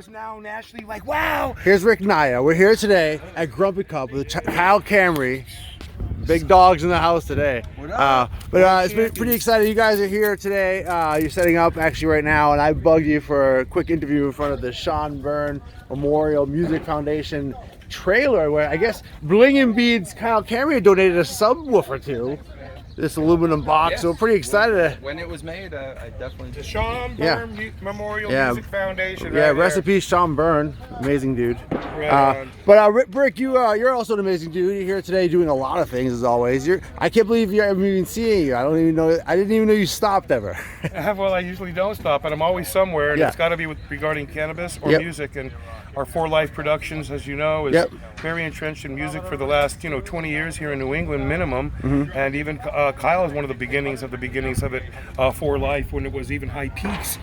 It's now nationally like, wow. Here's Rick Naya. We're here today at Grumpy Cup with Kyle Camry. Big dogs in the house today. It's been pretty exciting. You guys are here today. You're setting up actually right now, and I bugged you for a quick interview in front of the Sean Byrne Memorial Music Foundation trailer, where I guess Bling and Beads Kyle Camry donated a subwoofer to this aluminum box. Yes. So we're pretty excited. When it was made, I definitely The Sean Byrne Memorial Music Foundation. Yeah, right rest there. in peace, Sean Byrne. Amazing dude. Right Rick, you're also an amazing dude. You're here today doing a lot of things as always. I can't believe I'm even seeing you. I didn't even know you stopped ever. Well, I usually don't stop, but I'm always somewhere, and it's got to be regarding cannabis or music. And our For Life Productions, as you know, is very entrenched in music for the last 20 years here in New England minimum. And even Kyle is one of the beginnings of it for Life, when it was even High Peaks.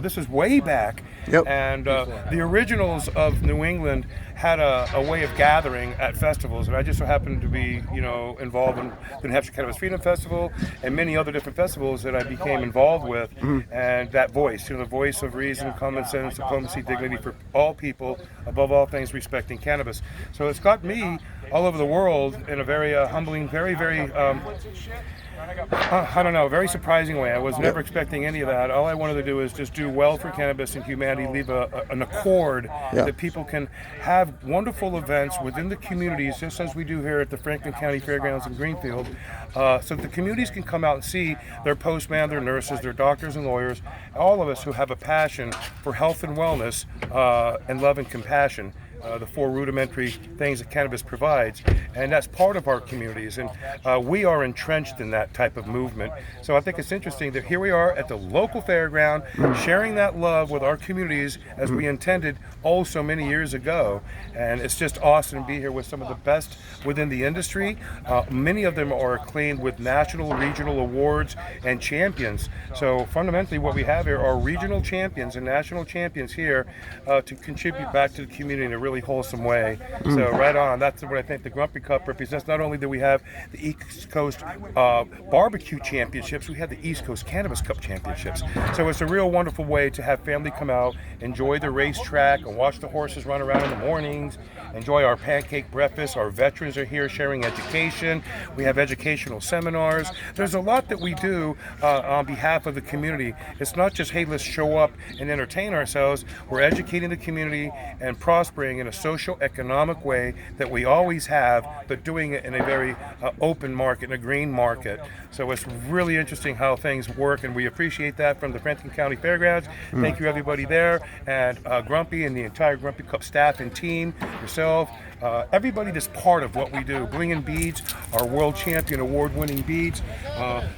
This is way back. And the originals of New England had a way of gathering at festivals, and I just so happened to be involved in the New Hampshire Cannabis Freedom Festival and many other different festivals that I became involved with. And that voice, the voice of reason, common sense, diplomacy, dignity for all people, above all things respecting cannabis. So it's got me all over the world in a very humbling, very very surprising way. I was never expecting any of that. All I wanted to do is just do well for cannabis and humanity, leave an accord that people can have wonderful events within the communities, just as we do here at the Franklin County Fairgrounds in Greenfield, so that the communities can come out and see their postman, their nurses, their doctors and lawyers, all of us who have a passion for health and wellness and love and compassion. The four rudimentary things that cannabis provides, and that's part of our communities, and we are entrenched in that type of movement. So I think it's interesting that here we are at the local fairground sharing that love with our communities as we intended so many years ago, and it's just awesome to be here with some of the best within the industry. Many of them are acclaimed with national, regional awards and champions. So fundamentally what we have here are regional champions and national champions here to contribute back to the community in a really wholesome way. So right on, that's what I think the Grumpy Cup represents. Not only do we have the East Coast barbecue championships, we have the East Coast Cannabis Cup championships. So it's a real wonderful way to have family come out, enjoy the racetrack and watch the horses run around in the mornings, enjoy our pancake breakfast. Our veterans are here sharing education. We have educational seminars. There's a lot that we do on behalf of the community. It's not just, hey, let's show up and entertain ourselves. We're educating the community and prospering in a social economic way that we always have, but doing it in a very open market, in a green market. So it's really interesting how things work, and we appreciate that from the Franklin County Fairgrounds. Thank you everybody there, and Grumpy and the entire Grumpy Cup staff and team, yourself, everybody that's part of what we do. Bling and Beads, our world champion award-winning beads.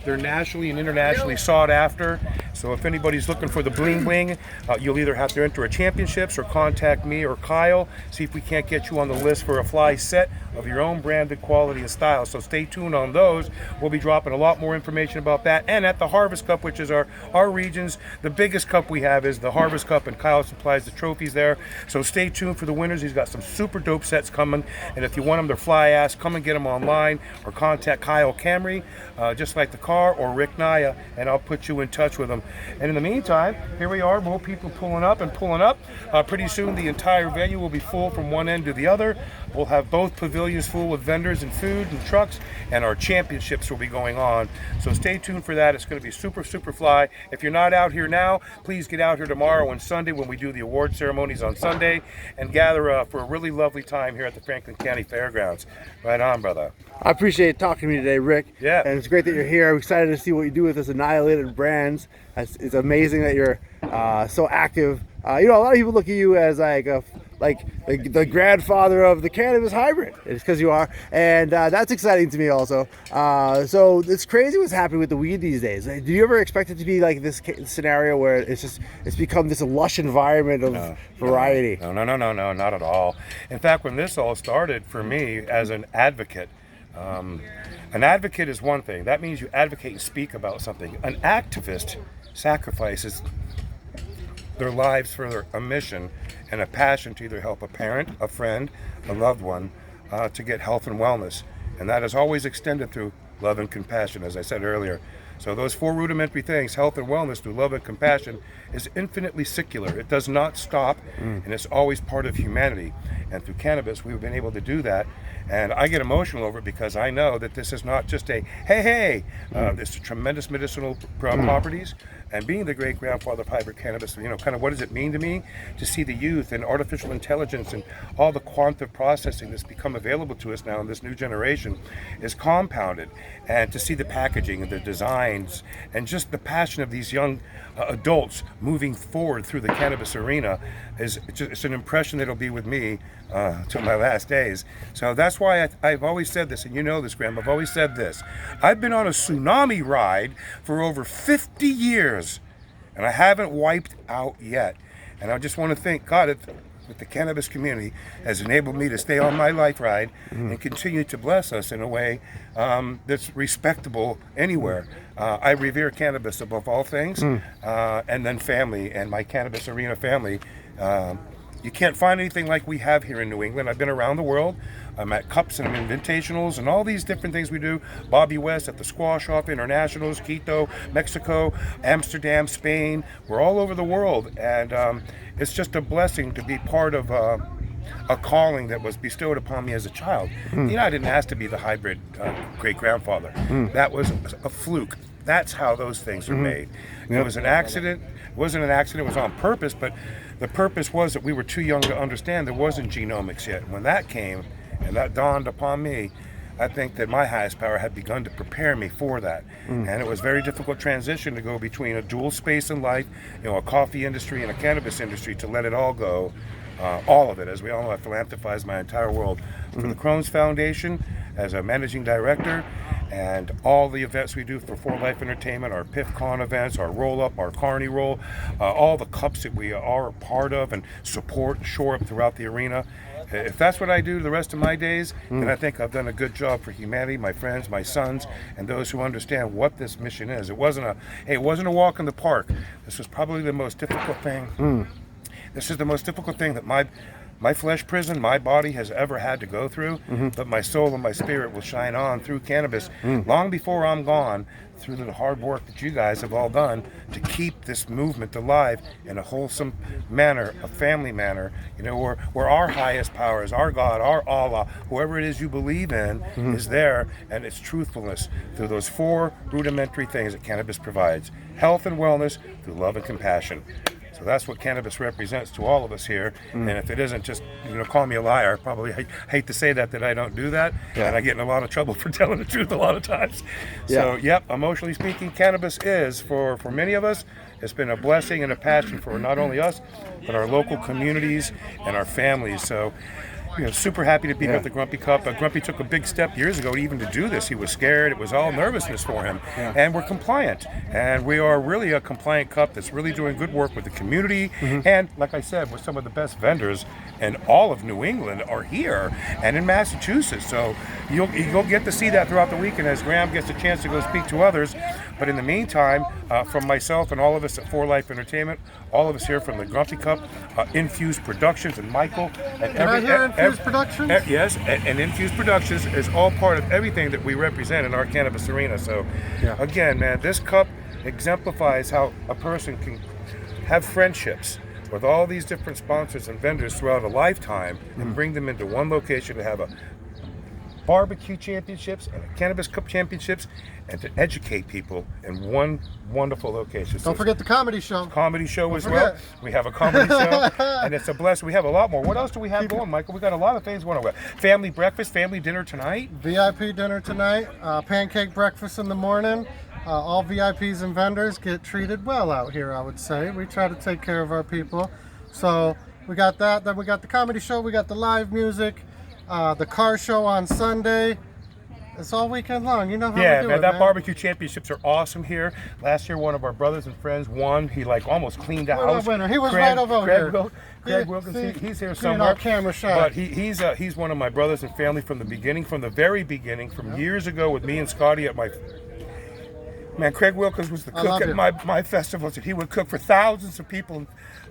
They're nationally and internationally sought after. So if anybody's looking for the bling bling, you'll either have to enter a championships or contact me or Kyle, see if we can't get you on the list for a fly set of your own branded quality and style. So stay tuned on those. We'll be dropping a lot more information about that. And at the Harvest Cup, which is our region's, the biggest cup we have is the Harvest Cup, and Kyle supplies the trophies there. So stay tuned for the winners. He's got some super dope sets coming, and if you want them to fly ass, come and get them online or contact Kyle Camry, just like the car, or Rick Naya, and I'll put you in touch with them. And in the meantime, here we are, more people pulling up. Pretty soon the entire venue will be full from one end to the other. We'll have both pavilions full with vendors and food and trucks, and our championships will be going on. So stay tuned for that. It's going to be super fly. If you're not out here now, please get out here tomorrow and Sunday when we do the award ceremonies on Sunday, and gather for a really lovely time here at the Franklin County Fairgrounds. Right on, brother. I appreciate talking to me today, Rick. Yeah. And it's great that you're here. I'm excited to see what you do with this Annihilated Brands. It's amazing that you're so active. A lot of people look at you as the grandfather of the cannabis hybrid. It's because you are, and that's exciting to me also. So it's crazy what's happening with the weed these days. Do you ever expect it to be like this scenario where it's become this lush environment of variety? No, not at all. In fact, when this all started for me as an advocate, an advocate is one thing. That means you advocate and speak about something. An activist sacrifices their lives for a mission and a passion to either help a parent, a friend, a loved one to get health and wellness. And that is always extended through love and compassion, as I said earlier. So those four rudimentary things, health and wellness through love and compassion, is infinitely secular. It does not stop, and it's always part of humanity. And through cannabis, we've been able to do that. And I get emotional over it because I know that this is not just a, hey, there's tremendous medicinal properties. And being the great-grandfather of hybrid cannabis, kind of what does it mean to me to see the youth and artificial intelligence and all the quantum processing that's become available to us now in this new generation is compounded. And to see the packaging and the designs and just the passion of these young adults moving forward through the cannabis arena it's an impression that'll be with me till my last days. So that's why I've always said this, and you know this, Graham, I've always said this. I've been on a tsunami ride for over 50 years, and I haven't wiped out yet. And I just want to thank God that the cannabis community has enabled me to stay on my life ride and continue to bless us in a way that's respectable anywhere. I revere cannabis above all things, and then family and my cannabis arena family. You can't find anything like we have here in New England. I've been around the world. I'm at cups and invitationals and all these different things we do. Bobby West at the Squash Off Internationals, Quito, Mexico, Amsterdam, Spain. We're all over the world, and it's just a blessing to be part of a calling that was bestowed upon me as a child. I didn't ask to be the hybrid great-grandfather. That was a fluke. That's how those things are made. It was an accident. It wasn't an accident. It was on purpose, but the purpose was that we were too young to understand there wasn't genomics yet. When that came and that dawned upon me, I think that my highest power had begun to prepare me for that. And it was a very difficult transition to go between a dual space in life, a coffee industry and a cannabis industry, to let it all go. All of it. As we all know, I philanthropized my entire world. For the Crohn's Foundation, as a managing director, and all the events we do for For Life Entertainment, our PIFCon events, our roll-up, our Carney Roll, all the cups that we are a part of and support and shore up throughout the arena. If that's what I do the rest of my days, then I think I've done a good job for humanity, my friends, my sons, and those who understand what this mission is. It wasn't a walk in the park. This was probably the most difficult thing. This is the most difficult thing that my flesh prison, my body has ever had to go through, but my soul and my spirit will shine on through cannabis long before I'm gone, through the hard work that you guys have all done to keep this movement alive in a wholesome manner, a family manner, where our highest powers, our God, our Allah, whoever it is you believe in, is there, and it's truthfulness through those four rudimentary things that cannabis provides: health and wellness through love and compassion. So that's what cannabis represents to all of us here. And if it isn't, just call me a liar. Probably I hate to say that I don't do that, and I get in a lot of trouble for telling the truth a lot of times. So yep, emotionally speaking, cannabis is for many of us. It's been a blessing and a passion for not only us, but our local communities and our families. So super happy to be here at the Grumpy Cup. Grumpy took a big step years ago even to do this. He was scared. It was all nervousness for him. And we're compliant. And we are really a compliant cup that's really doing good work with the community. And like I said, with some of the best vendors in all of New England are here and in Massachusetts. So you'll get to see that throughout the weekend as Graham gets a chance to go speak to others. But in the meantime, from myself and all of us at For Life Entertainment, all of us here from the Grumpy Cup, Infused Productions, and Michael, and Infused Productions? Yes, and Infused Productions is all part of everything that we represent in our cannabis arena. So, again, man, this cup exemplifies how a person can have friendships with all these different sponsors and vendors throughout a lifetime and bring them into one location to have a barbecue championships and a cannabis cup championships, and to educate people in one wonderful location. Don't forget the comedy show. Comedy show as well. We have a comedy show, and it's a blessing. We have a lot more. What else do we have going, Michael? We got a lot of things going on. Family breakfast, family dinner tonight. VIP dinner tonight. Pancake breakfast in the morning. All VIPs and vendors get treated well out here, I would say. We try to take care of our people. So we got that. Then we got the comedy show. We got the live music. The car show on Sunday. It's all weekend long. You know how we do it, that man. barbecue championships are awesome here. Last year, one of our brothers and friends won. He almost cleaned the house. Winner. He was right over here. Craig Wilkins, he's here Seeing somewhere. our camera shot. But he's one of my brothers and family from the beginning, from the very beginning, from years ago with me and Scotty at my Man, Craig Wilkins was the I cook love at you. my festivals, and he would cook for thousands of people.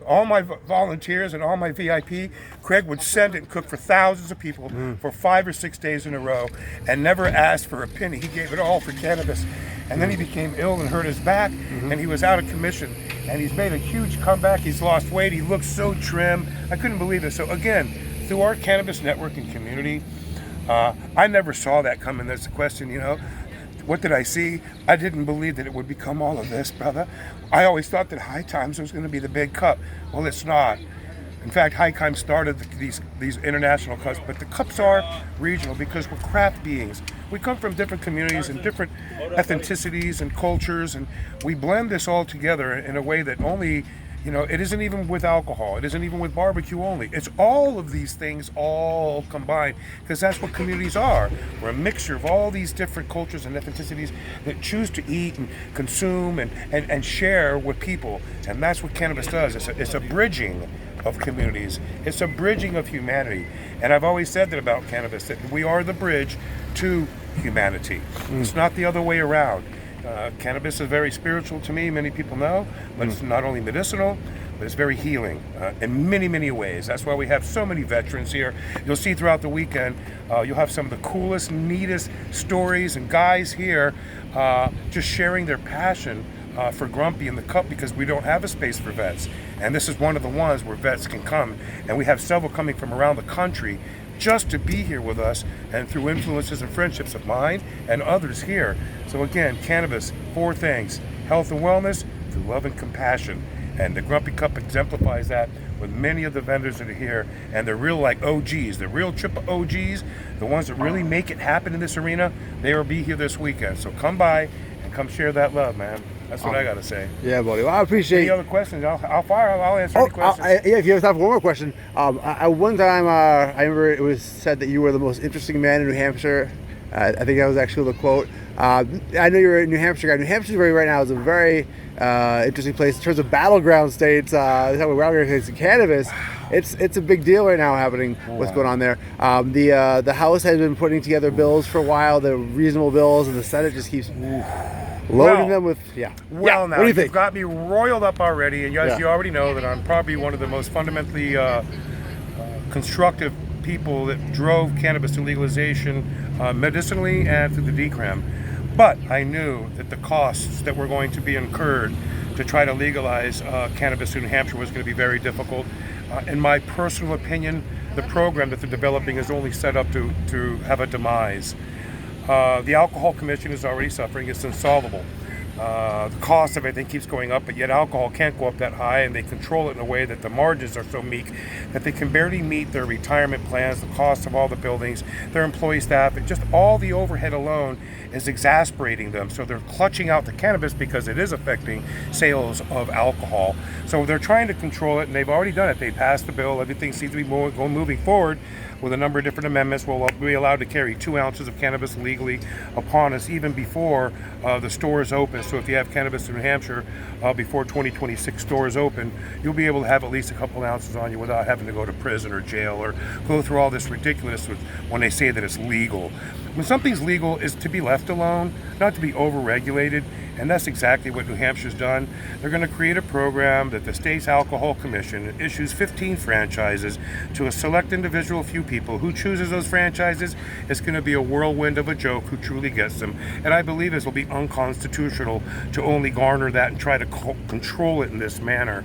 All my volunteers and all my VIP, Craig would send it and cook for thousands of people for 5 or 6 days in a row, and never asked for a penny. He gave it all for cannabis, and then he became ill and hurt his back, and he was out of commission. And he's made a huge comeback. He's lost weight. He looks so trim. I couldn't believe it. So again, through our cannabis network and community, I never saw that coming. That's the question, you know. What did I see? I didn't believe that it would become all of this, brother. I always thought that High Times was going to be the big cup. Well, it's not. In fact, High Times started these international cups, but the cups are regional because we're craft beings. We come from different communities and different ethnicities and cultures, and we blend this all together in a way that only, you know, it isn't even with alcohol. It isn't even with barbecue only. It's all of these things all combined, because that's what communities are. We're a mixture of all these different cultures and ethnicities that choose to eat and consume and share with people. And that's what cannabis does. It's a bridging of communities. It's a bridging of humanity. And I've always said that about cannabis, that we are the bridge to humanity. It's not the other way around. Cannabis is very spiritual to me, many people know, but it's not only medicinal, but it's very healing in many, many ways. That's why we have so many veterans here. You'll see throughout the weekend, you'll have some of the coolest, neatest stories and guys here just sharing their passion for Grumpy in the Cup, because we don't have a space for vets. And this is one of the ones where vets can come, and we have several coming from around the country just to be here with us, and through influences and friendships of mine and others here. So again, cannabis, 4 things: health and wellness, through love and compassion. And the Grumpy Cup exemplifies that with many of the vendors that are here, and they're real like OGs, the real triple OGs, the ones that really make it happen in this arena. They will be here this weekend. So come by and come share that love, man. That's what I got to say. Yeah, buddy. Well, I appreciate. Any other questions? I'll fire. I'll answer any questions. Yeah, if you have time for one more question. One time, I remember it was said that you were the most interesting man in New Hampshire. I think that was actually the quote. I know you're a New Hampshire guy. New Hampshire right now is a very interesting place in terms of battleground states. Battleground states in cannabis. It's a big deal right now happening. What's going on there? The House has been putting together bills for a while. The reasonable bills, and the Senate just keeps loading them with Well, now what do you you've think? got me roiled up already, and you already know that I'm probably one of the most fundamentally constructive people that drove cannabis to legalization medicinally and through the decram. But I knew that the costs that were going to be incurred to try to legalize cannabis in New Hampshire was going to be very difficult. In my personal opinion, the program that they're developing is only set up to have a demise. The Alcohol Commission is already suffering. It's insolvable. The cost of everything keeps going up, but yet alcohol can't go up that high, and they control it in a way that the margins are so meek that they can barely meet their retirement plans, the cost of all the buildings, their employee staff, and just all the overhead alone is exasperating them. So they're clutching out the cannabis because it is affecting sales of alcohol. So they're trying to control it, and they've already done it. They passed the bill. Everything seems to be moving forward with a number of different amendments. We'll be allowed to carry 2 ounces of cannabis legally upon us even before the stores open. So if you have cannabis in New Hampshire before 2026 stores open, you'll be able to have at least a couple ounces on you without having to go to prison or jail or go through all this ridiculousness when they say that it's legal. When something's legal, is to be left alone, not to be over-regulated, and that's exactly what New Hampshire's done. They're going to create a program that the state's Alcohol Commission issues 15 franchises to a select individual few people. Who chooses those franchises? It's going to be a whirlwind of a joke who truly gets them. And I believe this will be unconstitutional to only garner that and try to control it in this manner.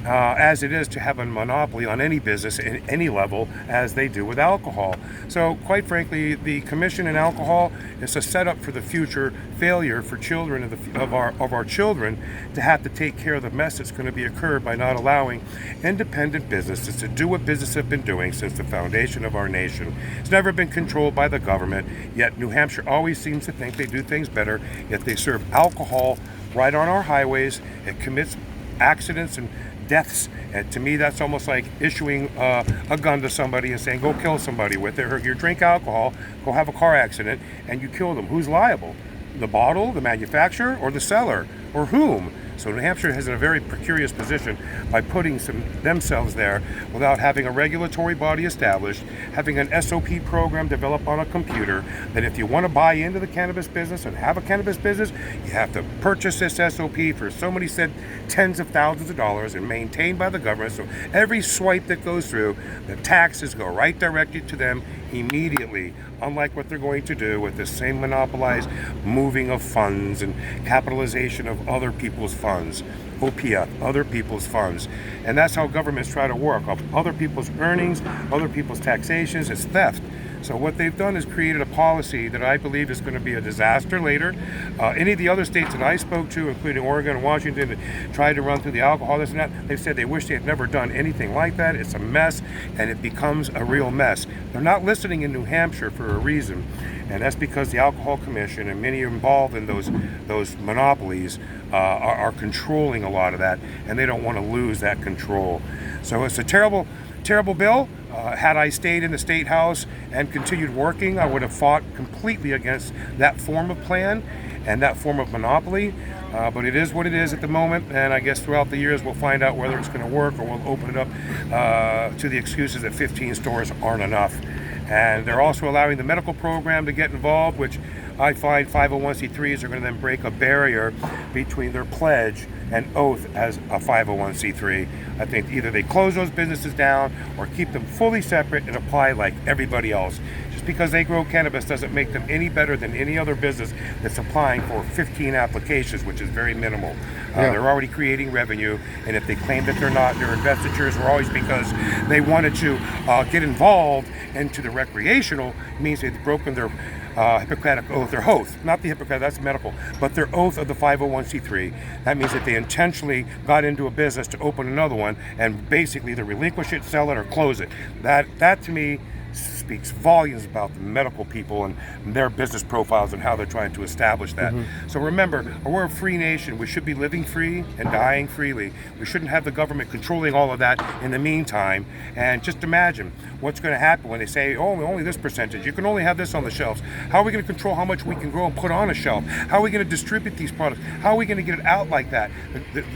As it is to have a monopoly on any business at any level, as they do with alcohol. So quite frankly, the Commission in alcohol is a setup for the future failure for children of our children to have to take care of the mess that's going to be occurred by not allowing independent businesses to do what businesses have been doing since the foundation of our nation. It's never been controlled by the government, yet New Hampshire always seems to think they do things better, yet they serve alcohol right on our highways. It commits accidents and deaths, and to me that's almost like issuing a gun to somebody and saying go kill somebody with it, or you drink alcohol, go have a car accident, and you kill them. Who's liable? The bottle, the manufacturer, or the seller, or whom? So New Hampshire is in a very precarious position by putting themselves there without having a regulatory body established, having an SOP program developed on a computer, that if you want to buy into the cannabis business and have a cannabis business, you have to purchase this SOP for so many said tens of thousands of dollars and maintained by the government. So every swipe that goes through, the taxes go right directly to them immediately, unlike what they're going to do with the same monopolized moving of funds and capitalization of other people's funds. OPF, other people's funds. And that's how governments try to work off other people's earnings, other people's taxations. It's theft. So what they've done is created a policy that I believe is going to be a disaster later. Any of the other states that I spoke to, including Oregon and Washington, that tried to run through the alcohol, this and that, they've said they wish they had never done anything like that. It's a mess, and it becomes a real mess. They're not listening in New Hampshire for a reason, and that's because the Alcohol Commission and many involved in those monopolies are controlling a lot of that, and they don't want to lose that control. So it's a terrible bill. Had I stayed in the State House and continued working, I would have fought completely against that form of plan and that form of monopoly. But it is what it is at the moment, and I guess throughout the years we'll find out whether it's going to work, or we'll open it up to the excuses that 15 stores aren't enough. And they're also allowing the medical program to get involved, which I find 501c3s are going to then break a barrier between their pledge and oath as a 501c3. I think either they close those businesses down or keep them fully separate and apply like everybody else. Just because they grow cannabis doesn't make them any better than any other business that's applying for 15 applications, which is very minimal. They're already creating revenue, and if they claim that they're not, their investitures were always because they wanted to get involved into the recreational. It means they've broken their Hippocratic oath, their oath, not the Hippocratic, that's medical, but their oath of the 501c3. That means that they intentionally got into a business to open another one and basically either relinquish it, sell it, or close it. That to me speaks volumes about the medical people and their business profiles and how they're trying to establish that. So remember, we're a free nation. We should be living free and dying freely. We shouldn't have the government controlling all of that in the meantime. And just imagine what's going to happen when they say, oh, only this percentage. You can only have this on the shelves. How are we going to control how much we can grow and put on a shelf? How are we going to distribute these products? How are we going to get it out like that?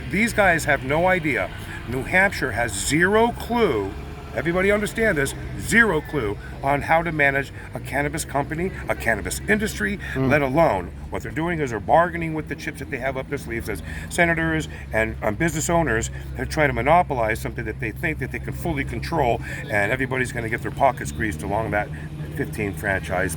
These guys have no idea. New Hampshire has zero clue. Everybody understand this, zero clue on how to manage a cannabis company, a cannabis industry, let alone what they're doing is they're bargaining with the chips that they have up their sleeves as senators and business owners that try to monopolize something that they think that they can fully control, and everybody's going to get their pockets greased along that 15 franchise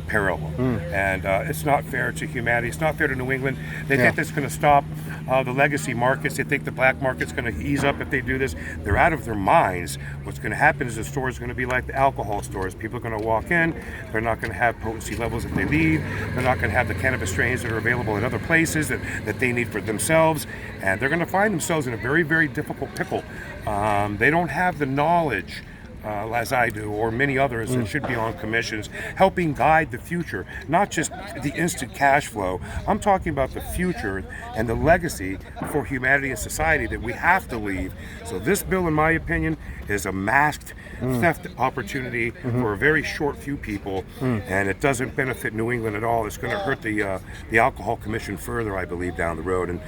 parallel. And it's not fair to humanity. It's not fair to New England. They think that's going to stop the legacy markets. They think the black market's going to ease up if they do this. They're out of their minds. What's going to happen is the store is going to be like the alcohol stores. People are going to walk in. They're not going to have potency levels that they need. They're not going to have the cannabis strains that are available in other places that they need for themselves. And they're going to find themselves in a very, very difficult pickle. They don't have the knowledge as I do, or many others that should be on commissions, helping guide the future, not just the instant cash flow. I'm talking about the future and the legacy for humanity and society that we have to leave. So this bill, in my opinion, is a masked theft opportunity for a very short few people, and it doesn't benefit New England at all. It's going to hurt the Alcohol Commission further, I believe, down the road. And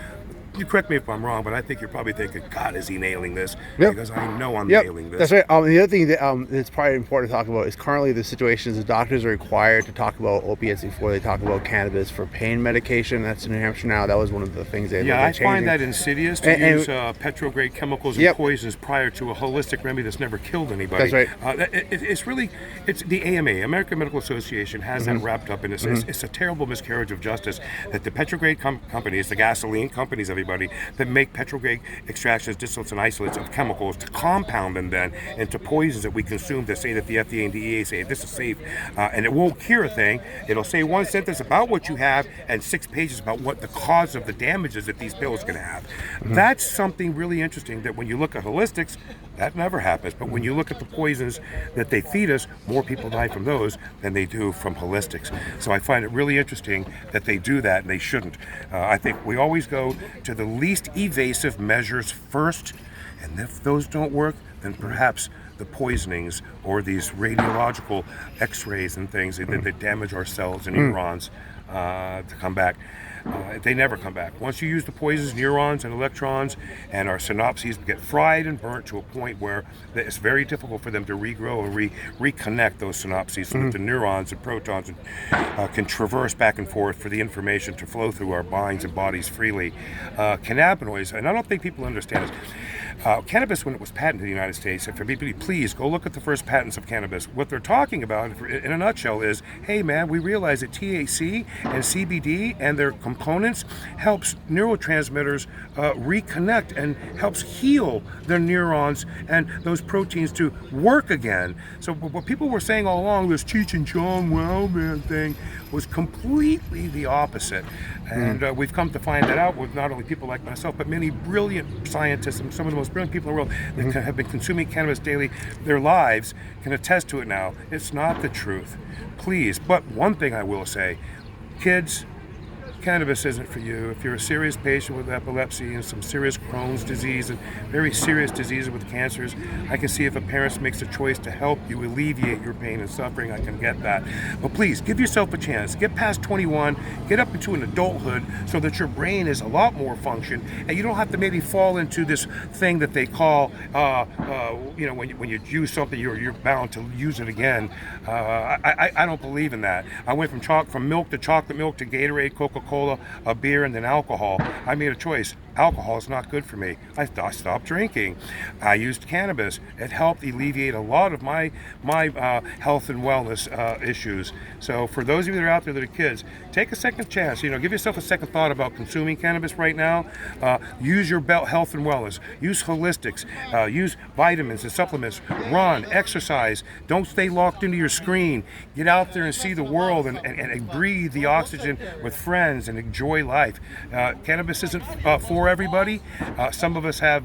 you correct me if I'm wrong, but I think you're probably thinking, God, is he nailing this? Because I know I'm nailing this. That's right. The other thing that's probably important to talk about is currently the situation is the doctors are required to talk about opiates before they talk about cannabis for pain medication. That's in New Hampshire now. That was one of the things they I find that insidious to use petrograde chemicals and poisons prior to a holistic remedy that's never killed anybody. That's right. It's the AMA, American Medical Association, has that wrapped up in this. It's a terrible miscarriage of justice that the petrograde companies, the gasoline companies, everybody, that make petrograde extractions, distillates, and isolates of chemicals to compound them then into poisons that we consume, to say that the FDA and DEA say this is safe, and it won't cure a thing. It'll say one sentence about what you have and 6 pages about what the cause of the damages that these pills can have. That's something really interesting, that when you look at holistics, that never happens. But when you look at the poisons that they feed us, more people die from those than they do from holistics. So I find it really interesting that they do that, and they shouldn't. I think we always go to the least evasive measures first, and if those don't work, than perhaps the poisonings or these radiological x-rays and things that damage our cells and neurons to come back. They never come back. Once you use the poisons, neurons and electrons and our synapses get fried and burnt to a point where it's very difficult for them to regrow and reconnect those synapses so that the neurons and protons can traverse back and forth for the information to flow through our minds and bodies freely. Cannabinoids, and I don't think people understand this, cannabis, when it was patented in the United States, if everybody please go look at the first patents of cannabis, what they're talking about in a nutshell is, hey man, we realize that THC and CBD and their components helps neurotransmitters reconnect and helps heal their neurons and those proteins to work again. So what people were saying all along, this Cheech and Chong wow man thing, was completely the opposite. And we've come to find that out with not only people like myself, but many brilliant scientists and some of the most brilliant people in the world that have been consuming cannabis daily their lives can attest to it now. It's not the truth. Please, but one thing I will say, kids, cannabis isn't for you. If you're a serious patient with epilepsy and some serious Crohn's disease and very serious diseases with cancers, I can see if a parent makes a choice to help you alleviate your pain and suffering, I can get that. But please, give yourself a chance. Get past 21, get up into an adulthood so that your brain is a lot more function and you don't have to maybe fall into this thing that they call, when you use something, you're bound to use it again. I don't believe in that. I went from milk to chocolate milk to Gatorade, Coca-Cola, a beer, and then alcohol. I made a choice. Alcohol is not good for me. I stopped drinking. I used cannabis. It helped alleviate a lot of my health and wellness issues. So for those of you that are out there that are kids, take a second chance. Give yourself a second thought about consuming cannabis right now. Use your health and wellness. Use holistics. Use vitamins and supplements. Run, exercise. Don't stay locked into your screen. Get out there and see the world and breathe the oxygen with friends and enjoy life. Cannabis isn't for everybody. Some of us have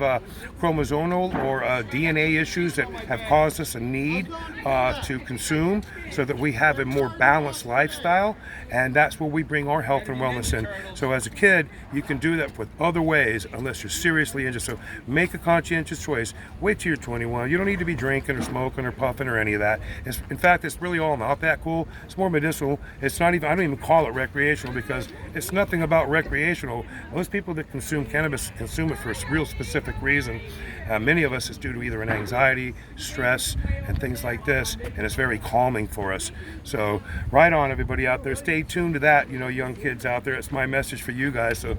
chromosomal or DNA issues that have caused us a need to consume so that we have a more balanced lifestyle, and that's where we bring our health and wellness in. So as a kid, you can do that with other ways unless you're seriously injured. So make a conscientious choice. Wait till you're 21. You don't need to be drinking or smoking or puffing or any of that. In fact, it's really all not that cool. It's more medicinal. It's not even, I don't even call it recreational because it's nothing about recreational. Most people that consume cannabis consume it for a real specific reason. Many of us, it's due to either an anxiety, stress, and things like this, and it's very calming for us. So right on, everybody out there, stay tuned to that, young kids out there. It's my message for you guys, so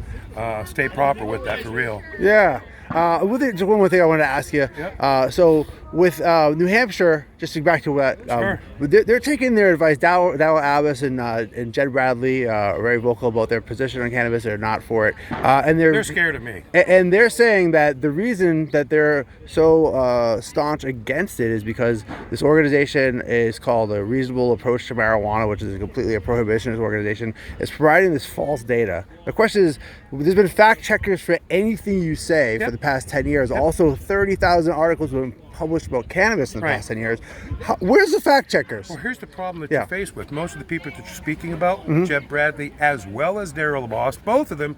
stay proper with that for real. Yeah. Just one more thing I wanted to ask you. Yep. So with New Hampshire, just to get back to what Sure. they're taking their advice. Darrell Abbas and Jed Bradley are very vocal about their position on cannabis. They're not for it, and They're scared of me. And they're saying that the reason that they're so staunch against it is because this organization is called a Reasonable Approach to Marijuana, which is completely a prohibitionist organization. Is providing this false data. The question is, there's been fact checkers for anything you say for the past 10 years. Also, 30,000 articles have been published about cannabis in the past 10 years. Where's the fact checkers? Well, here's the problem that you're faced with. Most of the people that you're speaking about, Jeb Bradley as well as Darrell Abbas, both of them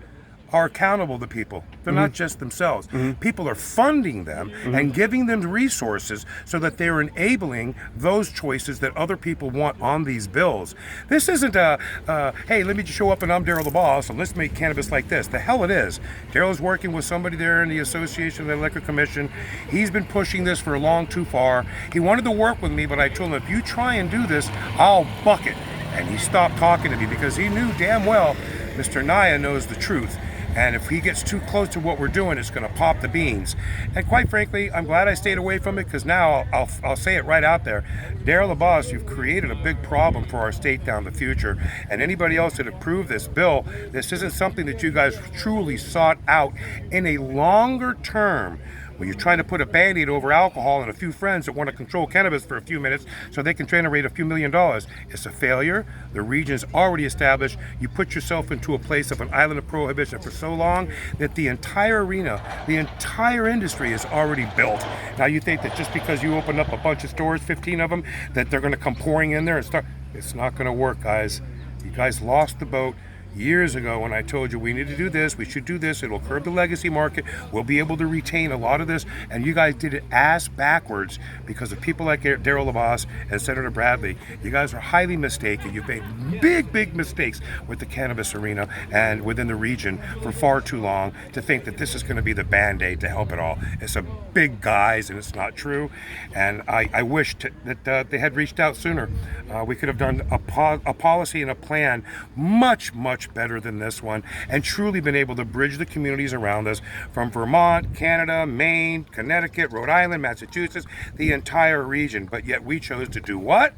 are accountable to people. They're not just themselves. People are funding them and giving them resources so that they're enabling those choices that other people want on these bills. This isn't hey, let me just show up and I'm Darrell Abbas and let's make cannabis like this. The hell it is. Darrell's working with somebody there in the Association of the Liquor Commission. He's been pushing this for long too far. He wanted to work with me, but I told him, if you try and do this, I'll buck it. And he stopped talking to me because he knew damn well Mr. Naya knows the truth. And if he gets too close to what we're doing, it's going to pop the beans. And quite frankly, I'm glad I stayed away from it because now I'll say it right out there. Darrell Abbas, you've created a big problem for our state down the future. And anybody else that approved this bill, this isn't something that you guys truly sought out in a longer term. When you're trying to put a Band-Aid over alcohol and a few friends that want to control cannabis for a few minutes so they can generate a few $1 million. It's a failure. The region is already established. You put yourself into a place of an island of prohibition for so long that the entire arena, the entire industry is already built. Now you think that just because you open up a bunch of stores, 15 of them, that they're going to come pouring in there and start. It's not going to work, guys. You guys lost the boat. years ago when I told you we need to do this, we should do this, it'll curb the legacy market, we'll be able to retain a lot of this, and you guys did it ass backwards because of people like Daryl LaBasse and Senator Bradley. You guys are highly mistaken. You've made big mistakes with the cannabis arena and within the region for far too long to think that this is going to be the Band-Aid to help it all. It's a big guise, and it's not true. And I wish that they had reached out sooner. We could have done a policy and a plan much better than this one, and truly been able to bridge the communities around us from Vermont, Canada, Maine, Connecticut, Rhode Island, Massachusetts, the entire region. But yet we chose to do what?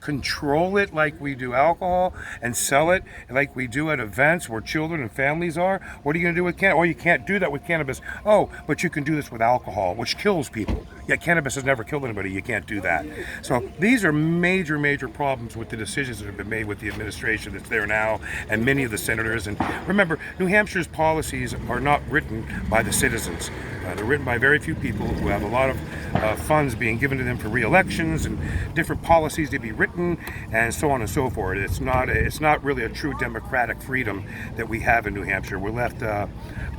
Control it like we do alcohol and sell it like we do at events where children and families are. What are you going to do with cannabis? Oh, you can't do that with cannabis. Oh, but you can do this with alcohol, which kills people. Yet cannabis has never killed anybody. You can't do that. So these are major problems with the decisions that have been made with the administration that's there now and many of the senators. And remember, New Hampshire's policies are not written by the citizens. They're written by very few people who have a lot of funds being given to them for re-elections and different policies to be written and so on and so forth. It's not really a true democratic freedom that we have in New Hampshire. We're left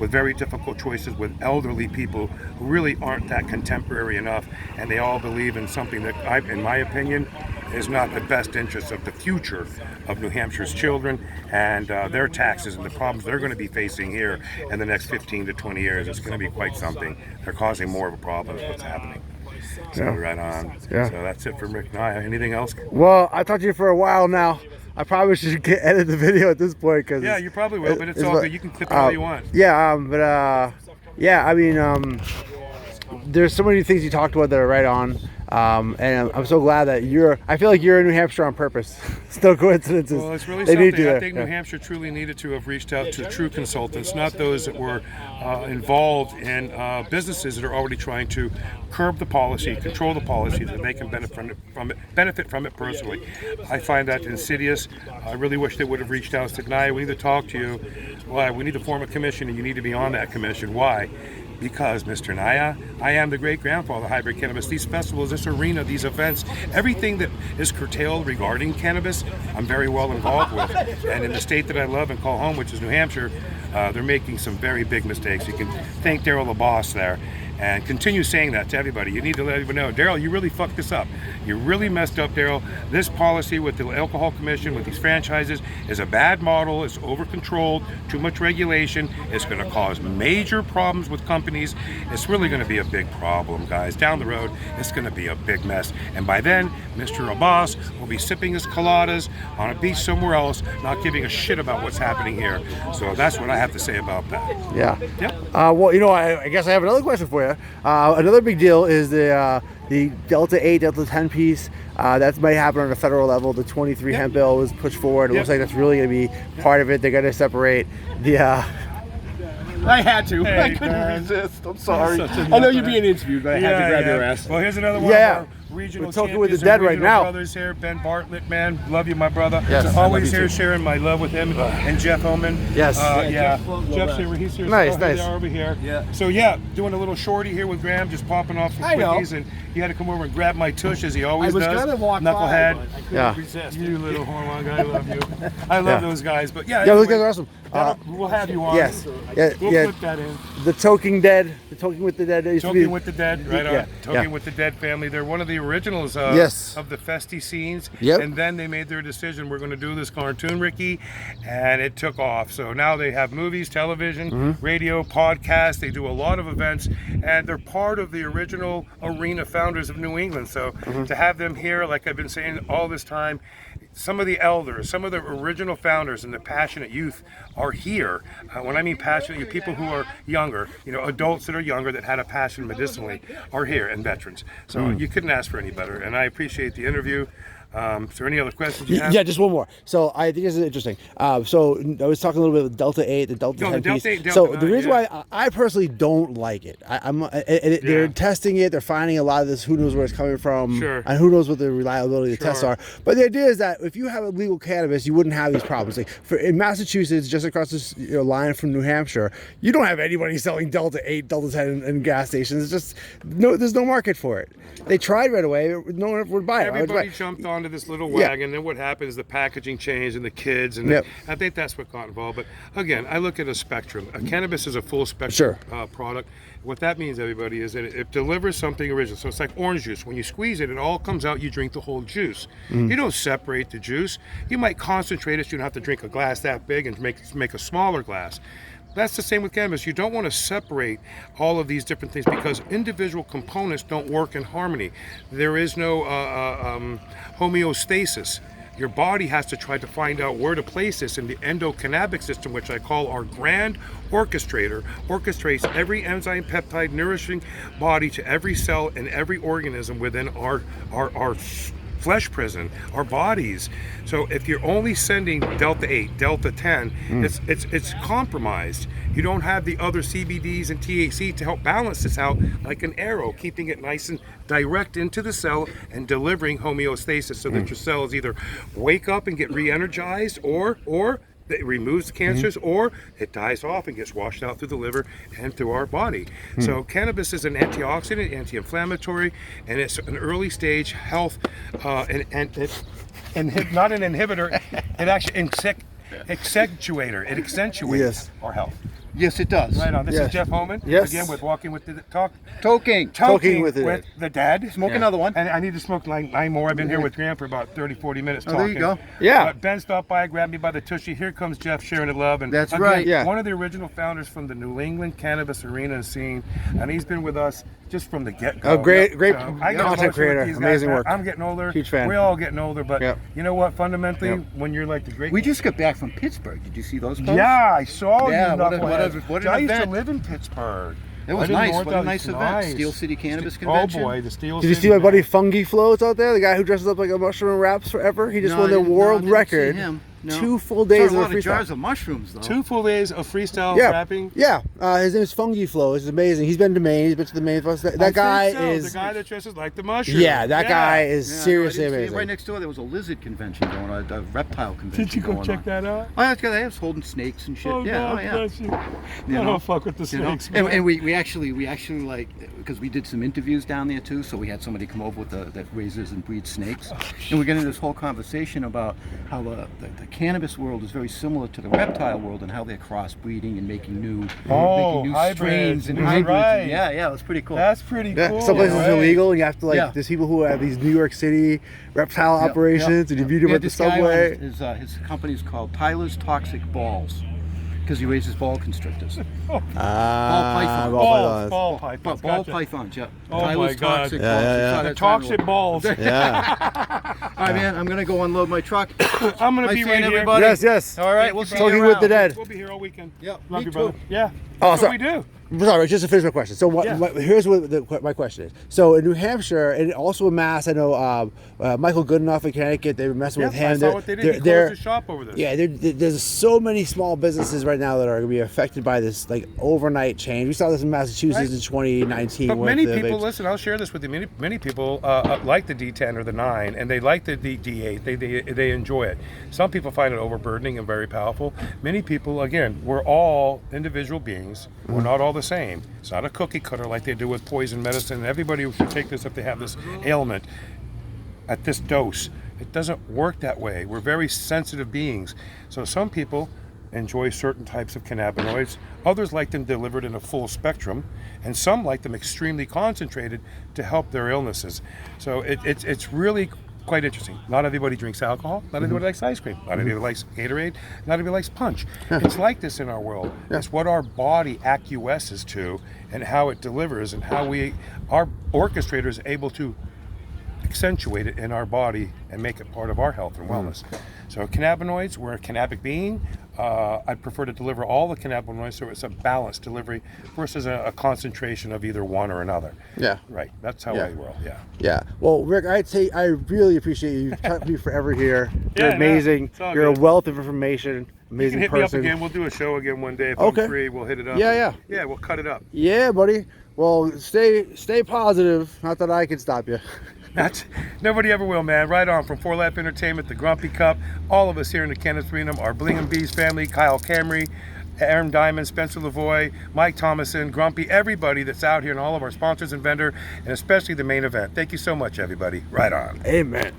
with very difficult choices with elderly people who really aren't that contemporary enough, and they all believe in something that, in my opinion, is not the best interest of the future of New Hampshire's children and their taxes and the problems they're going to be facing here in the next 15 to 20 years. It's going to be quite something. They're causing more of a problem than what's happening. So right on. Yeah. So that's it from Rick Naya. Anything else? Well, I talked to you for a while now. I probably should edit the video at this point because you probably will, but it's all good. You can clip it all you want. Yeah, I mean, there's so many things you talked about that are right on. And I'm so glad that I feel like you're in New Hampshire on purpose. It's no coincidences. Well, it's really they something. Need you I there. think New Hampshire truly needed to have reached out to true consultants, not those that were involved in businesses that are already trying to curb the policy, control the policy, that they can benefit from it personally. I find that insidious. I really wish they would have reached out and said, Naya, we need to talk to you. Why? We need to form a commission, and you need to be on that commission. Why? Because, Mr. Naya, I am the great-grandfather of hybrid cannabis. These festivals, this arena, these events, everything that is curtailed regarding cannabis, I'm very well involved with. And in the state that I love and call home, which is New Hampshire, they're making some very big mistakes. You can thank Daryl LaBasse there. And continue saying that to everybody. You need to let everybody know, Daryl, you really fucked this up. You really messed up, Daryl. This policy with the Alcohol Commission, with these franchises, is a bad model. It's over-controlled, too much regulation. It's going to cause major problems with companies. It's really going to be a big problem, guys. Down the road, it's going to be a big mess. And by then, Mr. Abbas will be sipping his coladas on a beach somewhere else, not giving a shit about what's happening here. So that's what I have to say about that. Yeah. Yep. Well, I guess I have another question for you. Another big deal is the Delta 8, Delta 10 piece. That might happen on a federal level. The 23 hemp bill was pushed forward. It looks like that's really going to be part of it. They're going to separate the... I had to. Hey, I couldn't resist. I'm sorry. I know you're being interviewed, but I had to grab your ass. Well, here's another one Yeah. of our regional We're talking champions with the and dead right regional now. brothers here. Ben Bartlett, man. Love you, my brother. Yes, I Always love you here too. sharing my love with him and Jeff Homan. Yes. Jeff's here. He's here. Nice, Oh, here nice. they are over here. Yeah. So, doing a little shorty here with Graham, just popping off some I know. quickies. And he had to come over and grab my tush as he always I was does. gonna walk by, Knucklehead. but I couldn't Yeah. resist. You little hormone guy, I love you. I love those guys. But Yeah, those guys anyway, are awesome. we'll have you on. Yes. We'll Yeah. put that in. The Toking Dead. The Toking with the Dead. It used to be- Toking with the Dead, right on. Yeah, Toking yeah. with the Dead family. They're one of the originals Yes. of the festy scenes. Yep. And then they made their decision, we're going to do this cartoon, Ricky, and it took off. So now they have movies, television, radio, podcasts. They do a lot of events, and they're part of the original arena founders of New England. So to have them here, like I've been saying all this time, some of the elders, some of the original founders and the passionate youth are here. When I mean passionate, people who are younger, adults that are younger that had a passion medicinally are here, and veterans. So you couldn't ask for any better. And I appreciate the interview. Is there any other questions you have? Yeah, just one more. So I think this is interesting. So I was talking a little bit with Delta 8, the Delta 10 the Delta piece. 8, Delta So 9, the reason yeah. why I personally don't like it, they're testing it, they're finding a lot of this, who knows where it's coming from, Sure. and who knows what the reliability of the tests Sure. are. But the idea is that if you have illegal cannabis, you wouldn't have these problems. Like in Massachusetts, just across this line from New Hampshire, you don't have anybody selling Delta 8, Delta 10 in gas stations. It's just there's no market for it. They tried right away, no one would buy it. Everybody jumped on onto this little Yeah. wagon. Then what happened is the packaging changed and the kids, and Yep. I think that's what got involved. But again, I look at a spectrum. Cannabis is a full spectrum Sure. product. What that means, everybody, is that it delivers something original. So it's like orange juice. When you squeeze it, it all comes out. You drink the whole juice. You don't separate the juice. You might concentrate it so you don't have to drink a glass that big and make a smaller glass. That's the same with cannabis. You don't want to separate all of these different things because individual components don't work in harmony. There is no homeostasis. Your body has to try to find out where to place this in the endocannabinoid system, which I call our grand orchestrator, orchestrates every enzyme, peptide, nourishing body to every cell and every organism within our flesh prison, our bodies. So if you're only sending delta 8, delta 10, it's compromised. You don't have the other CBDs and THC to help balance this out like an arrow, keeping it nice and direct into the cell and delivering homeostasis so that your cells either wake up and get re-energized or it removes the cancers, or it dies off and gets washed out through the liver and through our body. So cannabis is an antioxidant, anti-inflammatory, and it's an early stage health, and it's not an inhibitor. It actually accentuator. It accentuates Yes. our health. Yes, it does. Right on. This Yes. is Jeff Homan. Yes. Again with Walking with the Talking with the the Dead. Smoke another one. And I need to smoke nine more. I've been here with Graham for about 30-40 minutes Oh, talking. there you go. Yeah. Ben stopped by, grabbed me by the tushy. Here comes Jeff sharing the love. And That's again, right. Yeah. One of the original founders from the New England cannabis arena and scene, and he's been with us just from the get-go. A great I get content emotional with creator. these guys, Amazing man. work. I'm getting older. Huge fan. We're all getting older, but Yep. you know what? Fundamentally, Yep. when you're like the great. We just got back from Pittsburgh. Did you see those posts? Yeah, I saw Yeah, you. what a- knuckleheads. what an I used to event. live in Pittsburgh. It was I didn't nice. know What that a was nice event. nice. Steel City Cannabis Convention. Oh boy, the Steel Did you City see my buddy man. Fungi Floats out there? The guy who dresses up like a mushroom and raps forever? He just No, won I the didn't- no, I world didn't record. see him. No. 2 full days Saw a of lot freestyle. of jars of mushrooms, though. 2 full days of freestyle Yeah, rapping. yeah. His name is Fungi Flow. It's amazing. He's been to Maine. He's been to the Maine Festival. That guy I think so. is. the guy that dresses like the mushroom. Yeah, that guy is Yeah, no, I seriously didn't see it. amazing. Right next door, there was a lizard convention going on, a reptile convention. Did you go going check on. that out? Oh, yeah, they was holding snakes and shit. Oh, yeah, God oh, yeah. bless you. You I know? don't fuck with the You know? snakes, man. And we actually like, because we did some interviews down there too, so we had somebody come over with that raises and breeds snakes, and we're getting this whole conversation about how the cannabis world is very similar to the reptile world and how they're crossbreeding and making new hybrids. strains and Mhm. hybrids. Right. And yeah, it was pretty cool. That's pretty Yeah, cool. some places it's right? illegal, and you have to like. Yeah. There's people who have these New York City reptile operations, and you meet them We at had the this guy on, subway. his company's called Tyler's Toxic Balls, because he raises ball constrictors. Ah, pythons. ball pythons. Ball pythons. Ball Gotcha. pythons, yeah. Oh Tyler's my God. Toxic Yeah, Balls. yeah, It's yeah. not The a toxic time balls. Yeah. All right, man, I'm going to go unload my truck. I'm gonna Nice be seeing right here. everybody. Yes, yes. All right, we'll see you Talking with the around. dead. We'll be here all weekend. Yeah, Love me you, brother. too. Yeah. Oh, That's sorry. what we do. Sorry, just to finish my question. So Yeah. here's what my question is. So in New Hampshire and also in Mass, I know Michael Goodenough in Connecticut. They were messing with Yeah, I him. saw what they did. He closed his shop over this. Yeah, there's so many small businesses right now that are going to be affected by this like overnight change. We saw this in Massachusetts in 2019. But with many the people, vapes. listen, I'll share this with you. Many people like the D10 or the 9, and they like the D8. They enjoy it. Some people find it overburdening and very powerful. Many people, again, we're all individual beings. We're not all the same. It's not a cookie cutter like they do with poison medicine. Everybody should take this if they have this ailment at this dose. It doesn't work that way. We're very sensitive beings. So some people enjoy certain types of cannabinoids. Others like them delivered in a full spectrum, and some like them extremely concentrated to help their illnesses. So it's really quite interesting. Not everybody drinks alcohol. Not everybody likes ice cream. Not everybody likes Gatorade. Not everybody likes punch. It's like this in our world. It's what our body acquiesces to and how it delivers and how our orchestrator is able to accentuate it in our body and make it part of our health and wellness. So cannabinoids, we're a cannabic being. I prefer to deliver all the cannabinoids so it's a balanced delivery versus a concentration of either one or another. Yeah. Right. That's how Yeah. I roll. Yeah. Yeah. Well, Rick, I'd say I really appreciate you. You've taught me forever here. You're Yeah, no, amazing. it's all You're a good. wealth of information. You can Amazing hit me up person. again. We'll do a show again one day if Okay. I'm free. We'll hit it up. Yeah, yeah. Yeah, we'll cut it up. Yeah, buddy. Well, stay positive. Not that I can stop you. That's nobody ever will, man. Right on. From 4 Lap Entertainment, the Grumpy Cup, all of us here in the Cannabis Freedom, our Bling and Bees family, Kyle Camry, Aaron Diamond, Spencer Lavoie, Mike Thomason, Grumpy, everybody that's out here, and all of our sponsors and vendor, and especially the main event. Thank you so much, everybody. Right on. Amen.